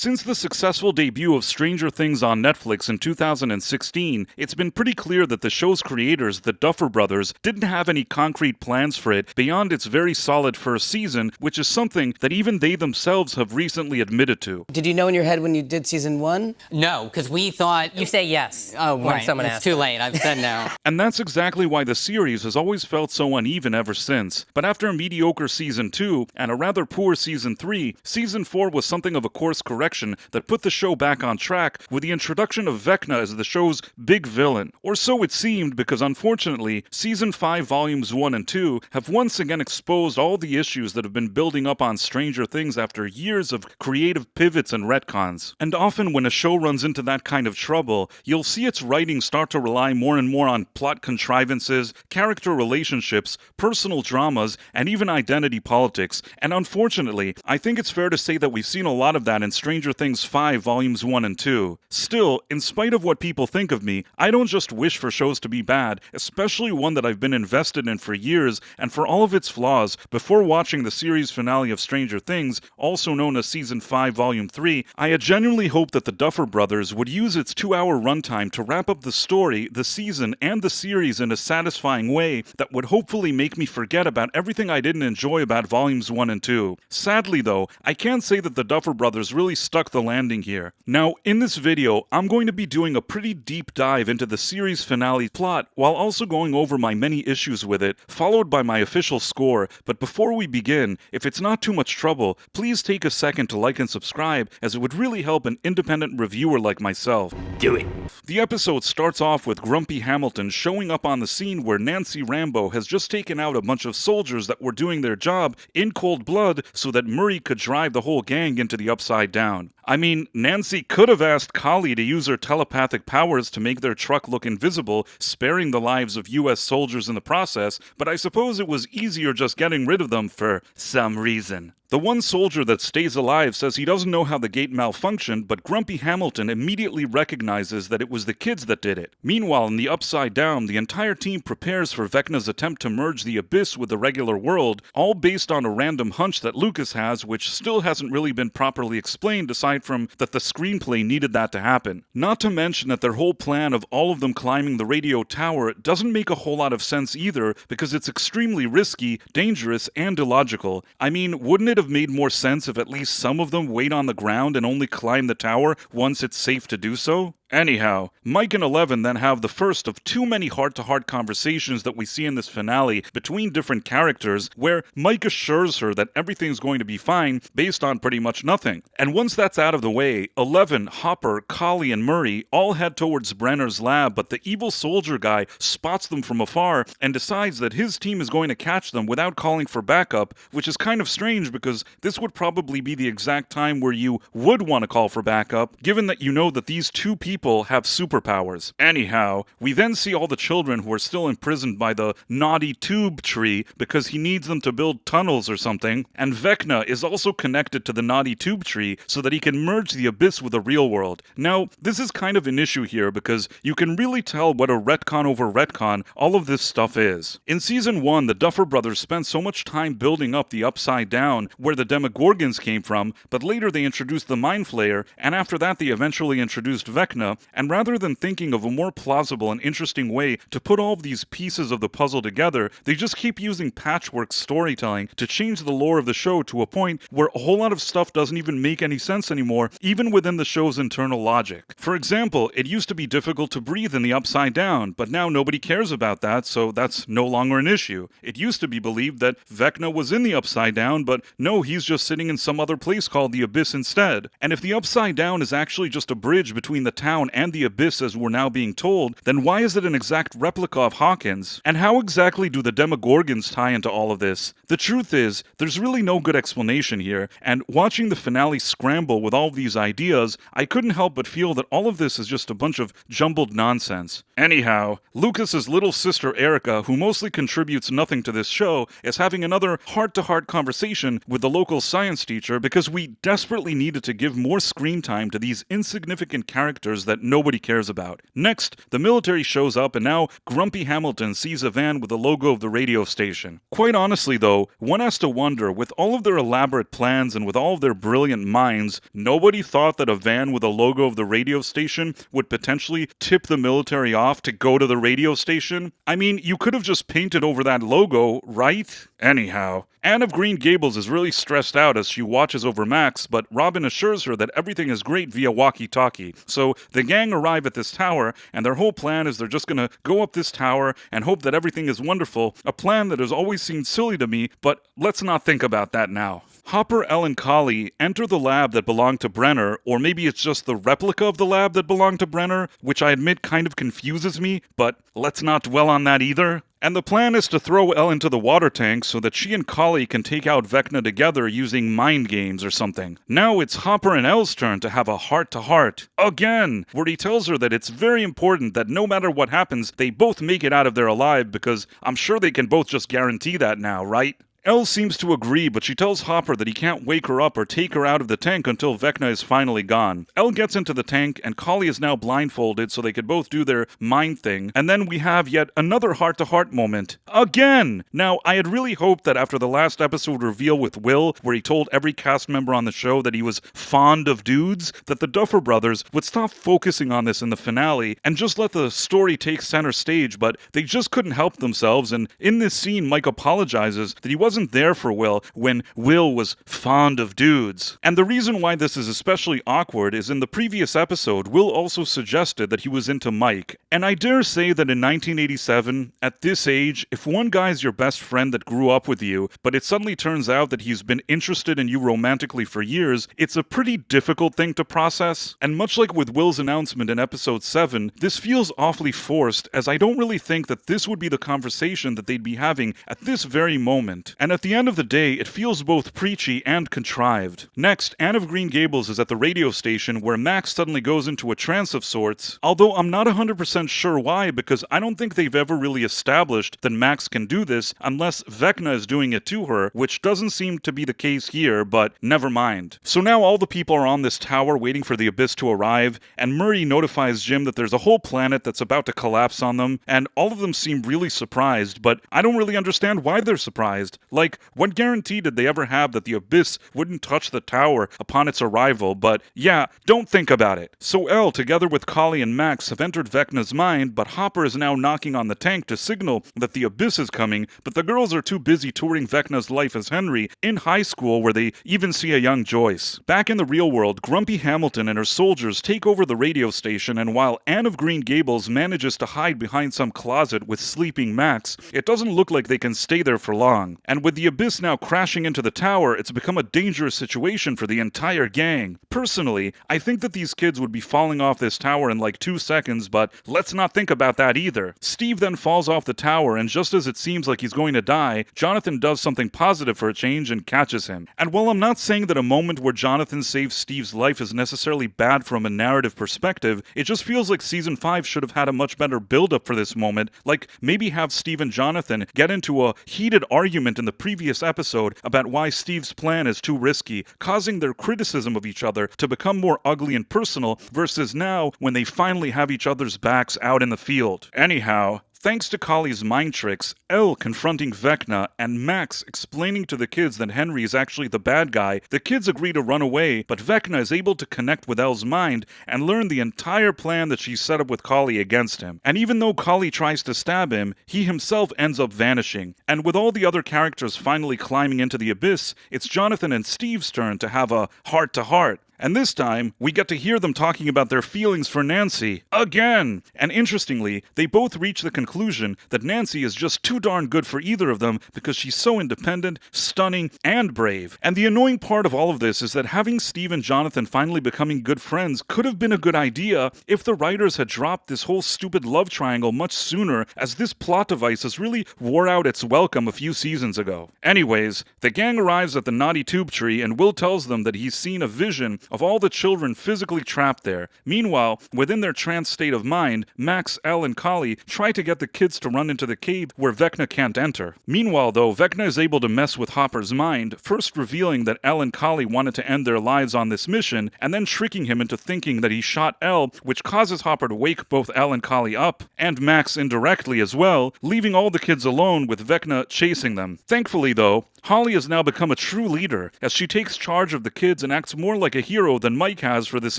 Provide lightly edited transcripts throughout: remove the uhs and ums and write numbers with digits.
Since the successful debut of Stranger Things on Netflix in 2016, it's been pretty clear that the show's creators, the Duffer Brothers, didn't have any concrete plans for it beyond its very solid first season, which is something that even they themselves have recently admitted to. Did you know in your head when you did season 1? No, because we thought... You say yes when right. someone It's asks. too late. I've said no. And that's exactly why the series has always felt so uneven ever since. But after a mediocre season 2 and a rather poor season 3, season 4 was something of a course correction that put the show back on track with the introduction of Vecna as the show's big villain. Or so it seemed, because unfortunately, season 5 volumes 1 and 2 have once again exposed all the issues that have been building up on Stranger Things after years of creative pivots and retcons. And often when a show runs into that kind of trouble, you'll see its writing start to rely more and more on plot contrivances, character relationships, personal dramas, and even identity politics. And unfortunately, I think it's fair to say that we've seen a lot of that in Stranger Things 5 volumes 1 and 2. Still, in spite of what people think of me, I don't just wish for shows to be bad, especially one that I've been invested in for years, and for all of its flaws, before watching the series finale of Stranger Things, also known as Season 5 Volume 3, I had genuinely hoped that the Duffer Brothers would use its 2-hour runtime to wrap up the story, the season, and the series in a satisfying way that would hopefully make me forget about everything I didn't enjoy about Volumes 1 and 2. Sadly though, I can't say that the Duffer Brothers really stuck the landing here. Now, in this video, I'm going to be doing a pretty deep dive into the series finale plot, while also going over my many issues with it, followed by my official score. But before we begin, if it's not too much trouble, please take a second to like and subscribe, as it would really help an independent reviewer like myself. Do it. The episode starts off with Grumpy Hamilton showing up on the scene where Nancy Rambo has just taken out a bunch of soldiers that were doing their job in cold blood so that Murray could drive the whole gang into the Upside Down. I mean, Nancy could have asked Kali to use her telepathic powers to make their truck look invisible, sparing the lives of US soldiers in the process, but I suppose it was easier just getting rid of them for some reason. The one soldier that stays alive says he doesn't know how the gate malfunctioned, but Grumpy Hamilton immediately recognizes that it was the kids that did it. Meanwhile, in the Upside Down, the entire team prepares for Vecna's attempt to merge the Abyss with the regular world, all based on a random hunch that Lucas has, which still hasn't really been properly explained aside from that the screenplay needed that to happen. Not to mention that their whole plan of all of them climbing the radio tower doesn't make a whole lot of sense either, because it's extremely risky, dangerous, and illogical. I mean, wouldn't it have made more sense if at least some of them wait on the ground and only climb the tower once it's safe to do so? Anyhow, Mike and Eleven then have the first of too many heart-to-heart conversations that we see in this finale between different characters, where Mike assures her that everything's going to be fine based on pretty much nothing. And once that's out of the way, Eleven, Hopper, Kali, and Murray all head towards Brenner's lab, but the evil soldier guy spots them from afar and decides that his team is going to catch them without calling for backup, which is kind of strange because this would probably be the exact time where you would want to call for backup, given that you know that these two people have superpowers. Anyhow, we then see all the children who are still imprisoned by the naughty tube tree because he needs them to build tunnels or something, and Vecna is also connected to the naughty tube tree so that he can merge the Abyss with the real world. Now, this is kind of an issue here because you can really tell what a retcon over retcon all of this stuff is. In season 1, the Duffer Brothers spent so much time building up the Upside Down, where the Demogorgons came from, but later they introduced the Mind Flayer, and after that they eventually introduced Vecna, and rather than thinking of a more plausible and interesting way to put all of these pieces of the puzzle together, they just keep using patchwork storytelling to change the lore of the show to a point where a whole lot of stuff doesn't even make any sense anymore, even within the show's internal logic. For example, it used to be difficult to breathe in the Upside Down, but now nobody cares about that, so that's no longer an issue. It used to be believed that Vecna was in the Upside Down, but no, he's just sitting in some other place called the Abyss instead. And if the Upside Down is actually just a bridge between the town and the Abyss as we're now being told, then why is it an exact replica of Hawkins? And how exactly do the Demogorgons tie into all of this? The truth is, there's really no good explanation here, and watching the finale scramble with all of these ideas, I couldn't help but feel that all of this is just a bunch of jumbled nonsense. Anyhow, Lucas's little sister Erica, who mostly contributes nothing to this show, is having another heart-to-heart conversation with the local science teacher because we desperately needed to give more screen time to these insignificant characters characters that nobody cares about. Next, the military shows up and now Grumpy Hamilton sees a van with the logo of the radio station. Quite honestly though, one has to wonder, with all of their elaborate plans and with all of their brilliant minds, nobody thought that a van with a logo of the radio station would potentially tip the military off to go to the radio station? I mean, you could have just painted over that logo, right? Anyhow, Anne of Green Gables is really stressed out as she watches over Max, but Robin assures her that everything is great via walkie-talkie. So the gang arrive at this tower, and their whole plan is they're just gonna go up this tower and hope that everything is wonderful, a plan that has always seemed silly to me, but let's not think about that now. Hopper, Elle, and Collie enter the lab that belonged to Brenner, or maybe it's just the replica of the lab that belonged to Brenner, which I admit kind of confuses me, but let's not dwell on that either. And the plan is to throw Elle into the water tank so that she and Collie can take out Vecna together using mind games or something. Now it's Hopper and Elle's turn to have a heart-to-heart, again, where he tells her that it's very important that no matter what happens, they both make it out of there alive, because I'm sure they can both just guarantee that now, right? Elle seems to agree, but she tells Hopper that he can't wake her up or take her out of the tank until Vecna is finally gone. Elle gets into the tank, and Collie is now blindfolded so they could both do their mind thing, and then we have yet another heart-to-heart moment. Again! Now, I had really hoped that after the last episode reveal with Will, where he told every cast member on the show that he was fond of dudes, that the Duffer Brothers would stop focusing on this in the finale and just let the story take center stage, but they just couldn't help themselves, and in this scene, Mike apologizes that he wasn't there for Will when Will was fond of dudes. And the reason why this is especially awkward is in the previous episode, Will also suggested that he was into Mike. And I dare say that in 1987, at this age, if one guy's your best friend that grew up with you, but it suddenly turns out that he's been interested in you romantically for years, it's a pretty difficult thing to process. And much like with Will's announcement in episode 7, this feels awfully forced, as I don't really think that this would be the conversation that they'd be having at this very moment. And at the end of the day, it feels both preachy and contrived. Next, Anne of Green Gables is at the radio station where Max suddenly goes into a trance of sorts, although I'm not 100% sure why, because I don't think they've ever really established that Max can do this unless Vecna is doing it to her, which doesn't seem to be the case here, but never mind. So now all the people are on this tower waiting for the Abyss to arrive, and Murray notifies Jim that there's a whole planet that's about to collapse on them, and all of them seem really surprised, but I don't really understand why they're surprised. Like, what guarantee did they ever have that the Abyss wouldn't touch the tower upon its arrival? But yeah, don't think about it. So Elle, together with Collie and Max, have entered Vecna's mind, but Hopper is now knocking on the tank to signal that the Abyss is coming, but the girls are too busy touring Vecna's life as Henry in high school, where they even see a young Joyce. Back in the real world, Grumpy Hamilton and her soldiers take over the radio station, and while Anne of Green Gables manages to hide behind some closet with sleeping Max, it doesn't look like they can stay there for long. And with the Abyss now crashing into the tower, it's become a dangerous situation for the entire gang. Personally, I think that these kids would be falling off this tower in like 2 seconds, but let's not think about that either. Steve then falls off the tower, and just as it seems like he's going to die, Jonathan does something positive for a change and catches him. And while I'm not saying that a moment where Jonathan saves Steve's life is necessarily bad from a narrative perspective, it just feels like season 5 should have had a much better build-up for this moment, like maybe have Steve and Jonathan get into a heated argument in the previous episode about why Steve's plan is too risky, causing their criticism of each other to become more ugly and personal, versus now when they finally have each other's backs out in the field. Anyhow, thanks to Collie's mind tricks, Elle confronting Vecna, and Max explaining to the kids that Henry is actually the bad guy, the kids agree to run away, but Vecna is able to connect with Elle's mind and learn the entire plan that she set up with Collie against him. And even though Collie tries to stab him, he himself ends up vanishing. And with all the other characters finally climbing into the Abyss, it's Jonathan and Steve's turn to have a heart-to-heart. And this time, we get to hear them talking about their feelings for Nancy. Again! And interestingly, they both reach the conclusion that Nancy is just too darn good for either of them because she's so independent, stunning, and brave. And the annoying part of all of this is that having Steve and Jonathan finally becoming good friends could have been a good idea if the writers had dropped this whole stupid love triangle much sooner, as this plot device has really wore out its welcome a few seasons ago. Anyways, the gang arrives at the Naughty Tube Tree, and Will tells them that he's seen a vision of all the children physically trapped there. Meanwhile, within their trance state of mind, Max, Elle, and Kali try to get the kids to run into the cave where Vecna can't enter. Meanwhile, though, Vecna is able to mess with Hopper's mind, first revealing that Elle and Kali wanted to end their lives on this mission, and then tricking him into thinking that he shot Elle, which causes Hopper to wake both Elle and Kali up, and Max indirectly as well, leaving all the kids alone with Vecna chasing them. Thankfully, though, Holly has now become a true leader, as she takes charge of the kids and acts more like a hero than Mike has for this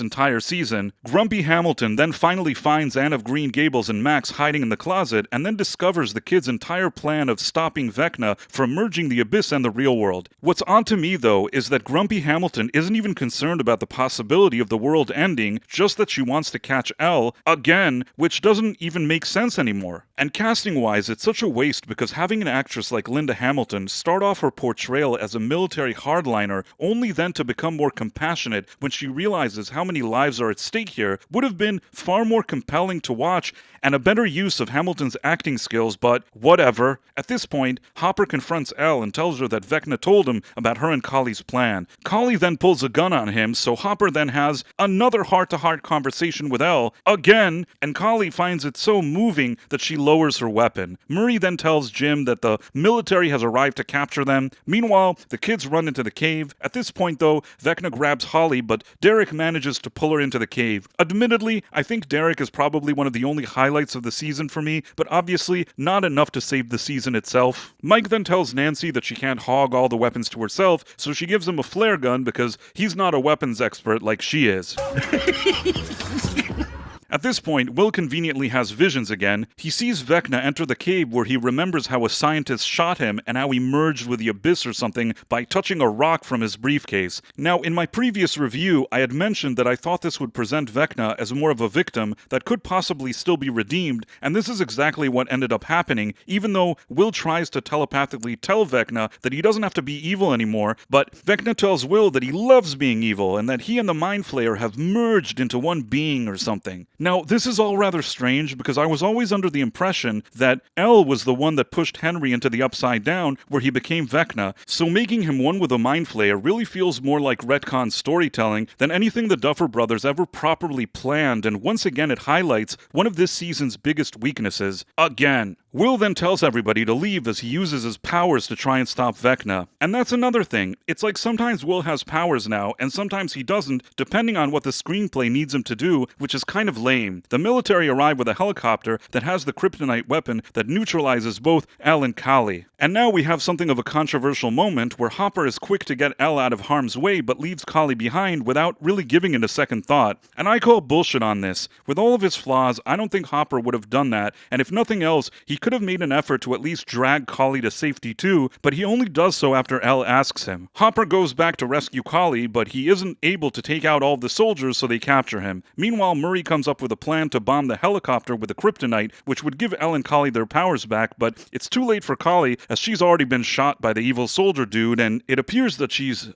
entire season. Grumpy Hamilton then finally finds Anne of Green Gables and Max hiding in the closet, and then discovers the kids' entire plan of stopping Vecna from merging the Abyss and the real world. What's odd to me, though, is that Grumpy Hamilton isn't even concerned about the possibility of the world ending, just that she wants to catch Elle, again, which doesn't even make sense anymore. And casting-wise, it's such a waste because having an actress like Linda Hamilton start off her portrayal as a military hardliner, only then to become more compassionate when she realizes how many lives are at stake here, would have been far more compelling to watch and a better use of Hamilton's acting skills, but whatever. At this point, Hopper confronts Elle and tells her that Vecna told him about her and Kali's plan. Kali then pulls a gun on him, so Hopper then has another heart-to-heart conversation with Elle, again, and Kali finds it so moving that she lowers her weapon. Murray then tells Jim that the military has arrived to capture them. Meanwhile, the kids run into the cave. At this point, though, Vecna grabs Holly, but Derek manages to pull her into the cave. Admittedly, I think Derek is probably one of the only highlights of the season for me, but obviously not enough to save the season itself. Mike then tells Nancy that she can't hog all the weapons to herself, so she gives him a flare gun because he's not a weapons expert like she is. At this point, Will conveniently has visions again. He sees Vecna enter the cave where he remembers how a scientist shot him and how he merged with the Abyss or something by touching a rock from his briefcase. Now, in my previous review, I had mentioned that I thought this would present Vecna as more of a victim that could possibly still be redeemed, and this is exactly what ended up happening, even though Will tries to telepathically tell Vecna that he doesn't have to be evil anymore, but Vecna tells Will that he loves being evil and that he and the Mind Flayer have merged into one being or something. Now, this is all rather strange because I was always under the impression that Elle was the one that pushed Henry into the Upside Down where he became Vecna, so making him one with the Mind Flayer really feels more like retcon storytelling than anything the Duffer Brothers ever properly planned, and once again it highlights one of this season's biggest weaknesses. Again. Will then tells everybody to leave as he uses his powers to try and stop Vecna. And that's another thing. It's like sometimes Will has powers now, and sometimes he doesn't, depending on what the screenplay needs him to do, which is kind of lame. The military arrive with a helicopter that has the kryptonite weapon that neutralizes both Elle and Kali. And now we have something of a controversial moment where Hopper is quick to get Elle out of harm's way but leaves Kali behind without really giving it a second thought. And I call bullshit on this. With all of his flaws, I don't think Hopper would have done that, and if nothing else, he could have made an effort to at least drag Kali to safety too, but he only does so after Elle asks him. Hopper goes back to rescue Kali, but he isn't able to take out all of the soldiers, so they capture him. Meanwhile, Murray comes up with a plan to bomb the helicopter with the kryptonite, which would give Elle and Kali their powers back, but it's too late for Kali, as she's already been shot by the evil soldier dude, and it appears that she's,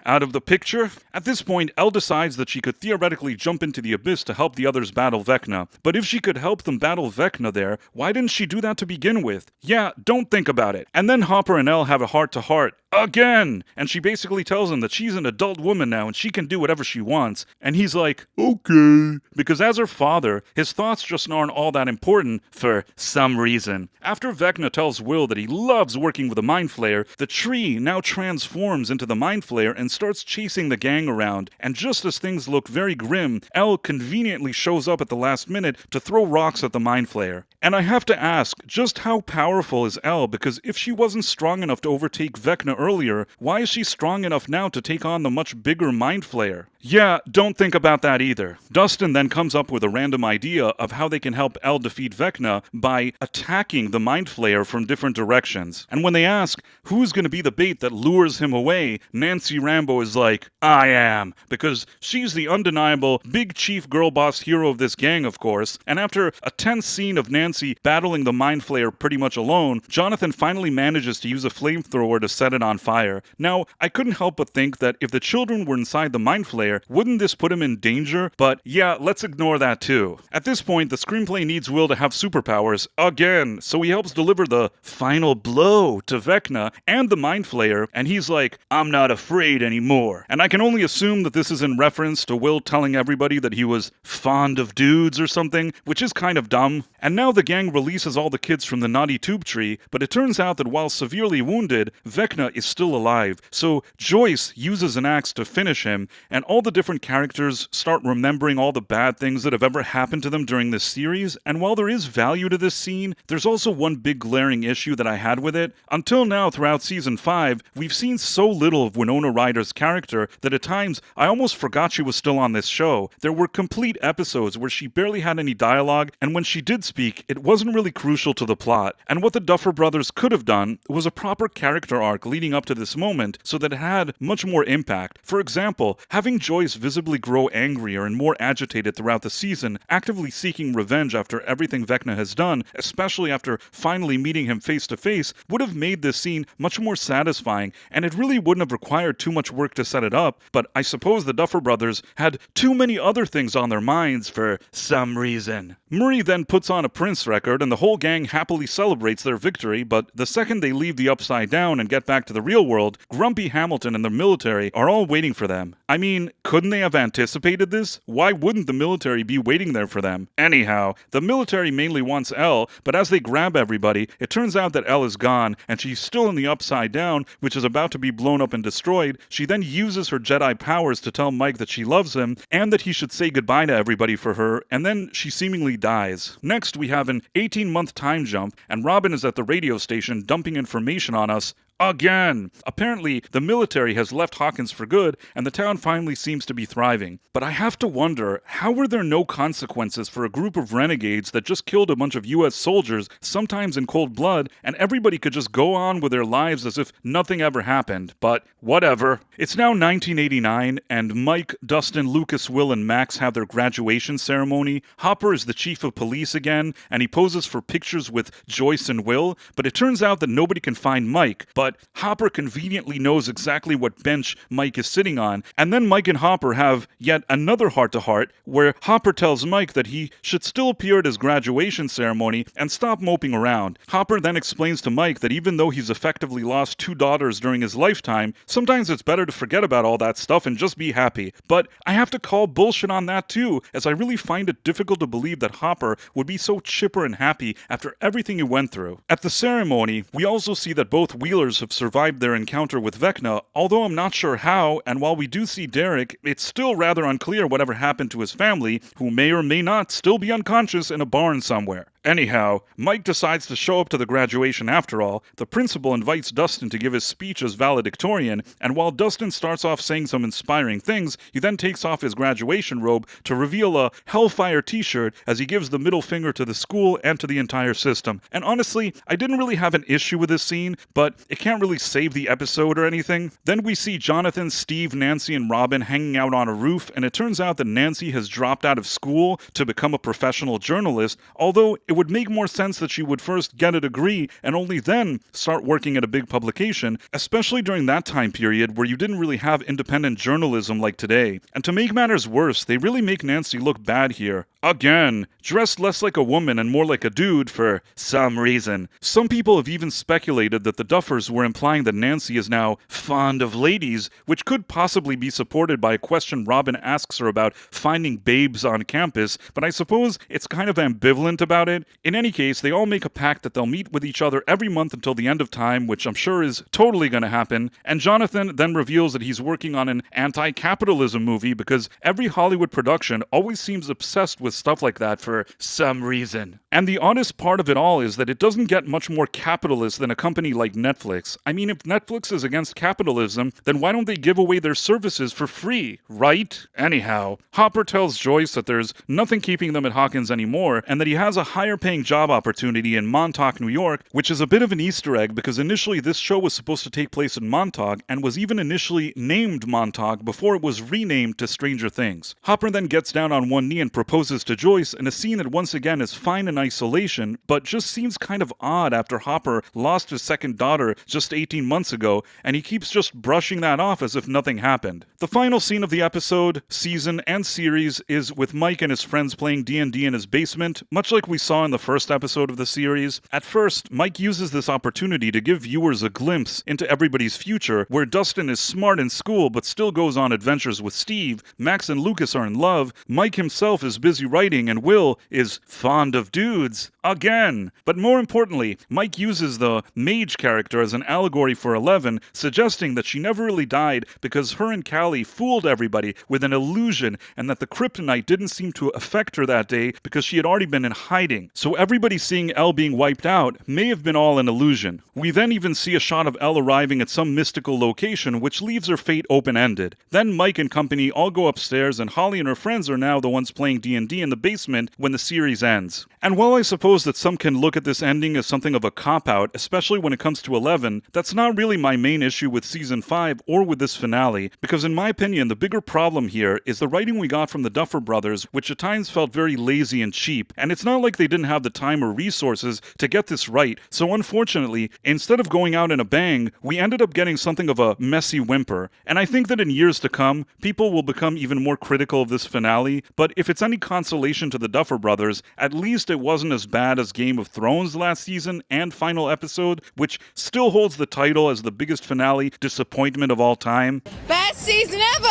out of the picture? At this point, Elle decides that she could theoretically jump into the Abyss to help the others battle Vecna. But if she could help them battle Vecna there, why didn't she do that to begin with? Yeah, don't think about it. And then Hopper and Elle have a heart-to-heart. Again! And she basically tells him that she's an adult woman now and she can do whatever she wants. And he's like, okay. Because as her father, his thoughts just aren't all that important for some reason. After Vecna tells Will that he loves working with a Mind Flayer, the tree now transforms into the Mind Flayer and starts chasing the gang around. And just as things look very grim, Elle conveniently shows up at the last minute to throw rocks at the Mind Flayer. And I have to ask, just how powerful is Elle? Because if she wasn't strong enough to overtake Vecna earlier, why is she strong enough now to take on the much bigger Mind Flayer? Yeah, don't think about that either. Dustin then comes up with a random idea of how they can help Elle defeat Vecna by attacking the Mind Flayer from different directions. And when they ask who's going to be the bait that lures him away, Nancy Rambo is like, I am, because she's the undeniable big chief girl boss hero of this gang, of course. And after a tense scene of Nancy battling the Mind Flayer pretty much alone, Jonathan finally manages to use a flamethrower to set it on fire. Now, I couldn't help but think that if the children were inside the Mind Flayer, wouldn't this put him in danger? But yeah, let's ignore that too. At this point, the screenplay needs Will to have superpowers again, so he helps deliver the final blow to Vecna and the Mind Flayer, and he's like, I'm not afraid anymore. anymore. And I can only assume that this is in reference to Will telling everybody that he was fond of dudes or something, which is kind of dumb. And now the gang releases all the kids from the naughty tube tree, but it turns out that while severely wounded, Vecna is still alive. So Joyce uses an axe to finish him, and all the different characters start remembering all the bad things that have ever happened to them during this series. And while there is value to this scene, there's also one big glaring issue that I had with it. Until now, throughout season 5, we've seen so little of Winona Ryder's character that at times I almost forgot she was still on this show. There were complete episodes where she barely had any dialogue, and when she did speak, it wasn't really crucial to the plot. And what the Duffer Brothers could have done was a proper character arc leading up to this moment so that it had much more impact. For example, having Joyce visibly grow angrier and more agitated throughout the season, actively seeking revenge after everything Vecna has done, especially after finally meeting him face to face, would have made this scene much more satisfying, and it really wouldn't have required too much work to set it up. But I suppose the Duffer Brothers had too many other things on their minds for some reason. Murray then puts on a Prince record, and the whole gang happily celebrates their victory, but the second they leave the Upside Down and get back to the real world, Grumpy Hamilton and the military are all waiting for them. I mean, couldn't they have anticipated this? Why wouldn't the military be waiting there for them? Anyhow, the military mainly wants Elle, but as they grab everybody, it turns out that Elle is gone, and she's still in the Upside Down, which is about to be blown up and destroyed. She then uses her Jedi powers to tell Mike that she loves him, and that he should say goodbye to everybody for her, and then she seemingly dies. Next, we have an 18-month time jump, and Robin is at the radio station dumping information on us again. Apparently, the military has left Hawkins for good, and the town finally seems to be thriving. But I have to wonder, how were there no consequences for a group of renegades that just killed a bunch of US soldiers, sometimes in cold blood, and everybody could just go on with their lives as if nothing ever happened? But whatever. It's now 1989, and Mike, Dustin, Lucas, Will, and Max have their graduation ceremony. Hopper is the chief of police again, and he poses for pictures with Joyce and Will, but it turns out that nobody can find Mike. But Hopper conveniently knows exactly what bench Mike is sitting on, and then Mike and Hopper have yet another heart-to-heart, where Hopper tells Mike that he should still appear at his graduation ceremony and stop moping around. Hopper then explains to Mike that even though he's effectively lost 2 daughters during his lifetime, sometimes it's better to forget about all that stuff and just be happy. But I have to call bullshit on that too, as I really find it difficult to believe that Hopper would be so chipper and happy after everything he went through. At the ceremony, we also see that both Wheelers have survived their encounter with Vecna, although I'm not sure how, and while we do see Derek, it's still rather unclear whatever happened to his family, who may or may not still be unconscious in a barn somewhere. Anyhow, Mike decides to show up to the graduation after all. The principal invites Dustin to give his speech as valedictorian, and while Dustin starts off saying some inspiring things, he then takes off his graduation robe to reveal a Hellfire t-shirt as he gives the middle finger to the school and to the entire system. And honestly, I didn't really have an issue with this scene, but it can't really save the episode or anything. Then we see Jonathan, Steve, Nancy, and Robin hanging out on a roof, and it turns out that Nancy has dropped out of school to become a professional journalist, although it would make more sense that she would first get a degree and only then start working at a big publication, especially during that time period where you didn't really have independent journalism like today. And to make matters worse, they really make Nancy look bad here. Again, dressed less like a woman and more like a dude for some reason. Some people have even speculated that the Duffers were implying that Nancy is now fond of ladies, which could possibly be supported by a question Robin asks her about finding babes on campus, but I suppose it's kind of ambivalent about it. In any case, they all make a pact that they'll meet with each other every month until the end of time, which I'm sure is totally going to happen, and Jonathan then reveals that he's working on an anti-capitalism movie because every Hollywood production always seems obsessed with stuff like that for some reason. And the oddest part of it all is that it doesn't get much more capitalist than a company like Netflix. I mean, if Netflix is against capitalism, then why don't they give away their services for free, right? Anyhow, Hopper tells Joyce that there's nothing keeping them at Hawkins anymore, and that he has a higher paying job opportunity in Montauk, New York, which is a bit of an Easter egg because initially this show was supposed to take place in Montauk and was even initially named Montauk before it was renamed to Stranger Things. Hopper then gets down on one knee and proposes to Joyce in a scene that once again is fine in isolation, but just seems kind of odd after Hopper lost his second daughter just 18 months ago, and he keeps just brushing that off as if nothing happened. The final scene of the episode, season, and series is with Mike and his friends playing D&D in his basement, much like we saw in the first episode of the series. At first, Mike uses this opportunity to give viewers a glimpse into everybody's future, where Dustin is smart in school but still goes on adventures with Steve, Max and Lucas are in love, Mike himself is busy writing, and Will is fond of dudes. Again! But more importantly, Mike uses the mage character as an allegory for Eleven, suggesting that she never really died because her and Callie fooled everybody with an illusion, and that the kryptonite didn't seem to affect her that day because she had already been in hiding. So everybody seeing Elle being wiped out may have been all an illusion. We then even see a shot of Elle arriving at some mystical location, which leaves her fate open-ended. Then Mike and company all go upstairs, and Holly and her friends are now the ones playing D&D in the basement when the series ends. And while I suppose that some can look at this ending as something of a cop-out, especially when it comes to 11, that's not really my main issue with Season 5 or with this finale, because in my opinion, the bigger problem here is the writing we got from the Duffer Brothers, which at times felt very lazy and cheap, and it's not like they didn't have the time or resources to get this right, so unfortunately, instead of going out in a bang, we ended up getting something of a messy whimper, and I think that in years to come, people will become even more critical of this finale, but if it's any consolation to the Duffer Brothers, at least it wasn't as bad as Game of Thrones last season and final episode, which still holds the title as the biggest finale disappointment of all time. Best season ever!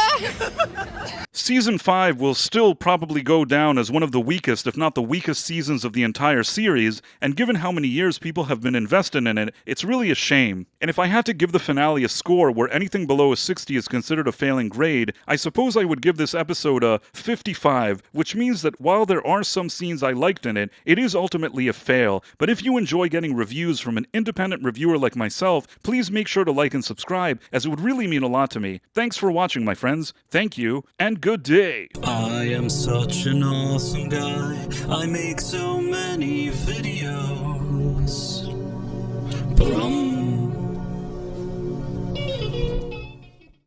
Season 5 will still probably go down as one of the weakest, if not the weakest seasons of the entire series, and given how many years people have been invested in it, it's really a shame. And if I had to give the finale a score where anything below a 60 is considered a failing grade, I suppose I would give this episode a 55, which means that while there are some scenes I liked in it, it is ultimately a fail. But if you enjoy getting reviews from an independent reviewer like myself, please make sure to like and subscribe, as it would really mean a lot to me. Thanks for watching, my friends. Thank you, and good day. I am such an awesome guy. I make so many videos.